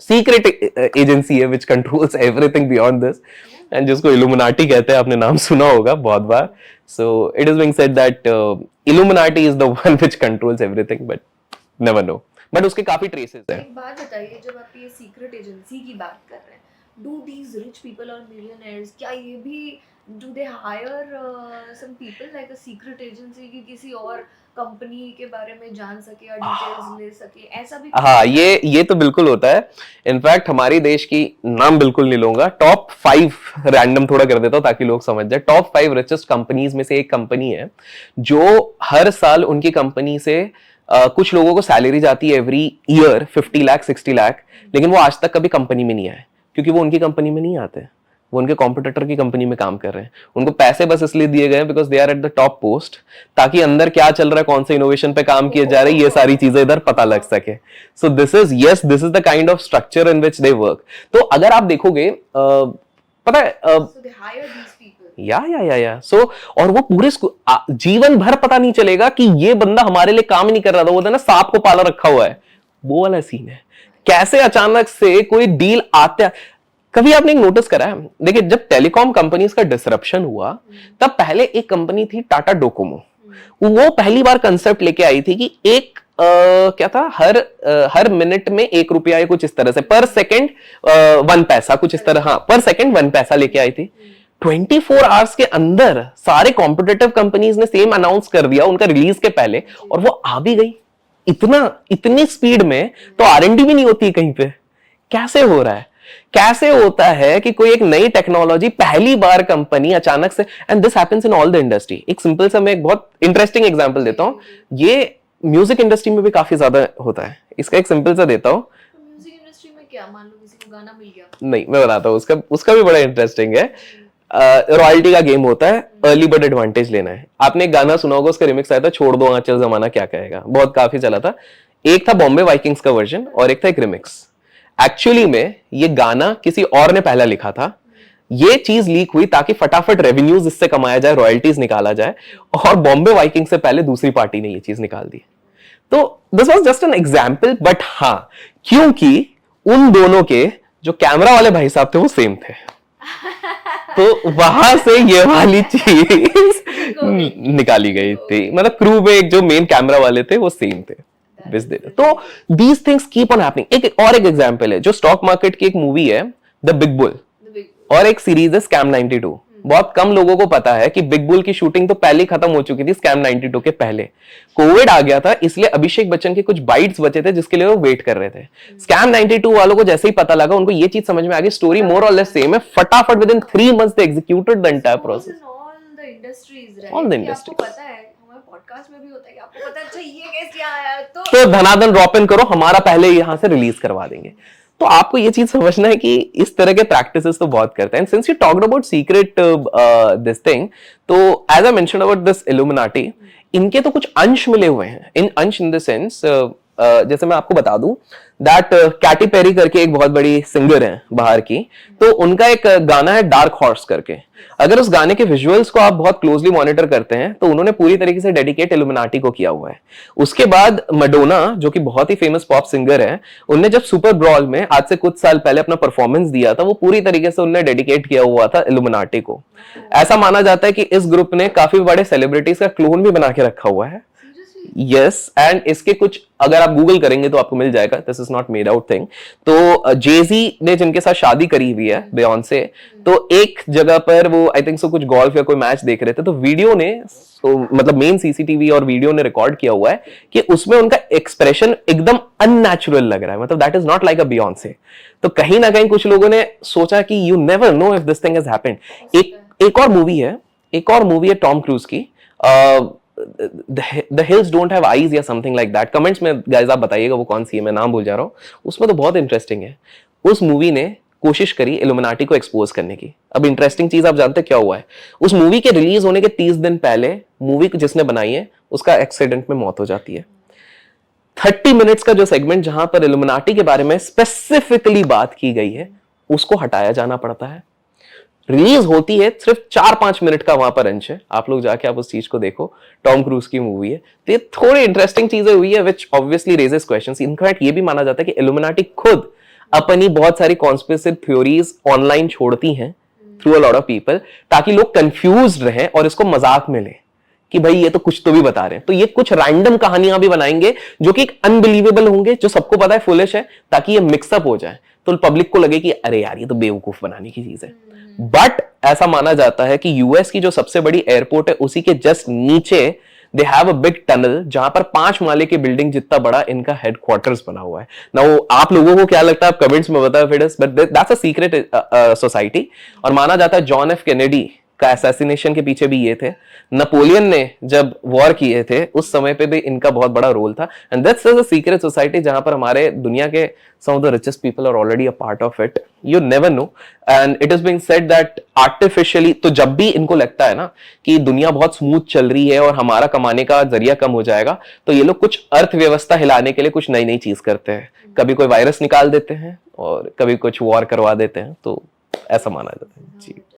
Secret agency है which controls everything beyond this, and जिसको illuminati कहते हैं, आपने नाम सुना होगा बहुत बार. So it is being said that illuminati is the one which controls everything, but never know. But उसके काफी ट्रेसेस हैं. एक बात बताइए, जब आप ये सीक्रेट एजेंसी की बात कर रहे हैं, डू दीज रिच पीपल और मिलियनेयर्स, क्या ये भी do they hire some people like a secret agency की किसी और कंपनी के बारे में जान सके या डिटेल्स ले सके, ऐसा भी? हाँ, ये तो बिल्कुल होता है. इनफैक्ट हमारे देश की नाम बिल्कुल नहीं लूंगा, टॉप 5 रैंडम थोड़ा कर देता हूं ताकि लोग समझ जाए. टॉप 5 रिचेस्ट कंपनीज में से एक कंपनी है जो हर साल उनकी कंपनी से कुछ लोगों को सैलरी जाती है एवरी ईयर 50 लाख 60 लाख, लेकिन वो आज तक कभी कंपनी में नहीं आए क्योंकि वो उनकी कंपनी में नहीं आते. वो उनके कॉम्पिटिटर की कंपनी में काम कर रहे हैं. उनको पैसे बस इसलिए दिए गए because they are at the top post, ताकि अंदर क्या चल रहा है, कौन से इनोवेशन पे काम किए जा रहे हैं, ये सारी चीजें इधर पता लग सके. So this is the kind of structure in which they work. तो अगर आप देखोगे, पता है, So they hire these people. या सो और वो पूरे जीवन भर पता नहीं चलेगा कि ये बंदा हमारे लिए काम ही नहीं कर रहा था, वो ना सांप को पाला रखा हुआ है, वो वाला सीन है. कैसे अचानक से कोई डील आते. कभी आपने एक नोटिस करा है, देखिए जब टेलीकॉम कंपनीज का डिसरप्शन हुआ तब पहले एक कंपनी थी टाटा डोकोमो. वो पहली बार कंसेप्ट लेके आई थी कि एक क्या था, हर मिनट में 1 रुपया या कुछ इस तरह से, पर सेकंड 1 पैसा, कुछ इस तरह, हाँ, पर सेकंड 1 पैसा लेके आई थी. 24 आवर्स के अंदर सारे कॉम्पिटिटिव कंपनीज ने सेम अनाउंस कर दिया उनका रिलीज के पहले, और वो आ भी गई इतनी स्पीड में. तो R&D भी नहीं होती कहीं पे. कैसे हो रहा है, कैसे होता है कि कोई एक नई टेक्नोलॉजी पहली बार कंपनी अचानक से, and this happens in all the industry. एक सिंपल सा मैं एक बहुत इंटरेस्टिंग एग्जांपल देता हूं, ये म्यूजिक इंडस्ट्री में भी काफी ज्यादा होता है. इसका एक सिंपल सा देता हूं. म्यूजिक इंडस्ट्री में क्या, मान लो किसी को गाना मिल गया, नहीं, मैं बताता हूं, उसका भी बड़ा इंटरेस्टिंग है. रॉयल्टी का गेम होता है, अर्ली बर्ड एडवांटेज लेना है. आपने एक गाना सुना होगा, उसका रिमिक्स आया था, छोड़ दो आंचल जमाना क्या कहेगा, बहुत काफी चला था. एक था बॉम्बे वाइकिंग्स का वर्जन और एक था एक रिमिक्स. एक्चुअली में ये गाना किसी और ने पहला लिखा था. ये चीज लीक हुई ताकि फटाफट रेवेन्यूज इससे कमाया जाए, रॉयल्टीज निकाला जाए, और बॉम्बे वाइकिंग से पहले दूसरी पार्टी ने ये चीज निकाल दी. तो this was just an example, but हाँ, क्योंकि उन दोनों के जो कैमरा वाले भाई साहब थे वो सेम थे, तो वहां से ये वाली चीज निकाली गई थी. मतलब क्रू में जो मेन कैमरा वाले थे वो सेम थे. तो these things keep on happening. एक एग्जांपल है, जो स्टॉक मार्केट की एक मूवी है द बिग बुल, और एक सीरीज है स्कैम 92. बहुत कम लोगों को पता है कि बिग बुल की शूटिंग तो पहले ही खत्म हो चुकी थी स्कैम 92 के पहले. कोविड आ गया था, इसलिए अभिषेक बच्चन के कुछ बाइट्स बचे थे जिसके लिए वो वेट कर रहे थे. स्कैम 92 वालों को जैसे ही पता लगा, उनको ये चीज समझ में आ गई, स्टोरी मोर और लेस सेम है, फटाफट with in 3 months they executed the entire process. All the industries पता है, हमारे पॉडकास्ट में भी होता है कि आपको पता है, अच्छा ये कैसे आया, तो धनाधन ड्रॉप इन करो, हमारा पहले यहां से रिलीज करवा देंगे. तो आपको ये चीज समझना है कि इस तरह के प्रैक्टिसेस तो बहुत करते हैं. Since you talked about secret this thing, तो as I mentioned about this illuminati, इनके तो कुछ अंश मिले हुए हैं. इन द सेंस, जैसे मैं आपको बता दूं दैट कैटी पेरी करके एक बहुत बड़ी सिंगर है बाहर की, तो उनका एक गाना है डार्क हॉर्स करके. अगर उस गाने के विजुअल्स को आप बहुत क्लोजली मॉनिटर करते हैं तो उन्होंने पूरी तरीके से डेडिकेट इल्यूमिनाटी को किया हुआ है. उसके बाद मैडोना, जो कि बहुत ही फेमस पॉप सिंगर है, उनने जब सुपर ब्रॉल में आज से कुछ साल पहले अपना परफॉर्मेंस दिया था, वो पूरी तरीके से उन्होंने डेडिकेट किया हुआ था इल्यूमिनाटी को. ऐसा माना जाता है कि इस ग्रुप ने काफी बड़े सेलिब्रिटीज का क्लोन भी बना के रखा हुआ है. यस, एंड इसके कुछ अगर आप गूगल करेंगे तो आपको मिल जाएगा. This is not made out thing. तो जेजी ने जिनके साथ शादी करी हुई है, बियॉन्से, तो एक जगह पर वो आई थिंक सो कुछ गोल्फ या कोई मैच देख रहे थे, तो वीडियो ने, मतलब मेन सीसीटीवी और वीडियो ने रिकॉर्ड किया हुआ है कि उसमें उनका एक्सप्रेशन एकदम अननेचुरल लग रहा है. मतलब that is not like a Beyonce. तो कहीं ना कहीं कुछ लोगों ने सोचा कि you never know if this thing has happened. एक और मूवी है टॉम क्रूज की, The Hills Don't Have Eyes या समथिंग लाइक दैट. कमेंट्स में गाइस आप बताइएगा वो कौन सी है, मैं नाम भूल जा रहा हूँ. उसमें तो बहुत इंटरेस्टिंग है. उस मूवी ने कोशिश करी इल्यूमिनाटी को एक्सपोज करने की. अब इंटरेस्टिंग चीज आप जानते हैं क्या हुआ है? उस मूवी के रिलीज होने के 30 दिन पहले मूवी जिसने बनाई है उसका एक्सीडेंट में मौत हो जाती है. 30 मिनट्स का जो सेगमेंट जहां पर इल्यूमिनाटी के बारे में स्पेसिफिकली बात की गई है, उसको हटाया जाना पड़ता है. रिलीज होती है, सिर्फ 4-5 मिनट का वहां पर अंश है, आप लोग जाके आप उस चीज को देखो, टॉम क्रूज की मूवी है। तो ये थोड़ी इंटरेस्टिंग चीजें हुई है which obviously raises questions. In fact ये भी माना जाता है कि इल्यूमिनाटी खुद अपनी बहुत सारी कॉन्स्पिरेसी थ्योरीज ऑनलाइन छोड़ती हैं through a lot of people, ताकि लोग कंफ्यूज रहें और इसको मजाक में लें कि भाई ये तो कुछ तो भी बता रहे हैं। तो ये कुछ रैंडम कहानियां भी बनाएंगे जो कि अनबिलीवेबल होंगे, जो सबको पता है फुलिश है, ताकि ये मिक्सअप हो जाए, तो पब्लिक को लगे कि अरे यार ये तो बेवकूफ बनाने की चीज है। बट ऐसा माना जाता है कि यूएस की जो सबसे बड़ी एयरपोर्ट है उसी के जस्ट नीचे they have a big tunnel, जहां पर 5 माले की बिल्डिंग जितना बड़ा इनका हेडक्वार्टर्स बना हुआ है ना। वो आप लोगों को क्या लगता है, आप कमेंट्स में बताओ फिर, but that's a secret society. और माना जाता है जॉन एफ कैनेडी का असैसिनेशन के पीछे भी ये थे, नेपोलियन ने जब वॉर किए थे उस समय पे भी इनका बहुत बड़ा रोल था। And that's a secret society जहां पर हमारे दुनिया के some of the richest people are already a part of it. You never know. And it is being said that artificially, तो जब भी इनको लगता है ना कि दुनिया बहुत स्मूथ चल रही है और हमारा कमाने का जरिया कम हो जाएगा, तो ये लोग कुछ अर्थव्यवस्था हिलाने के लिए कुछ नई नई चीज करते हैं। कभी कोई वायरस निकाल देते हैं और कभी कुछ वॉर करवा देते हैं, तो ऐसा माना जाता है जी।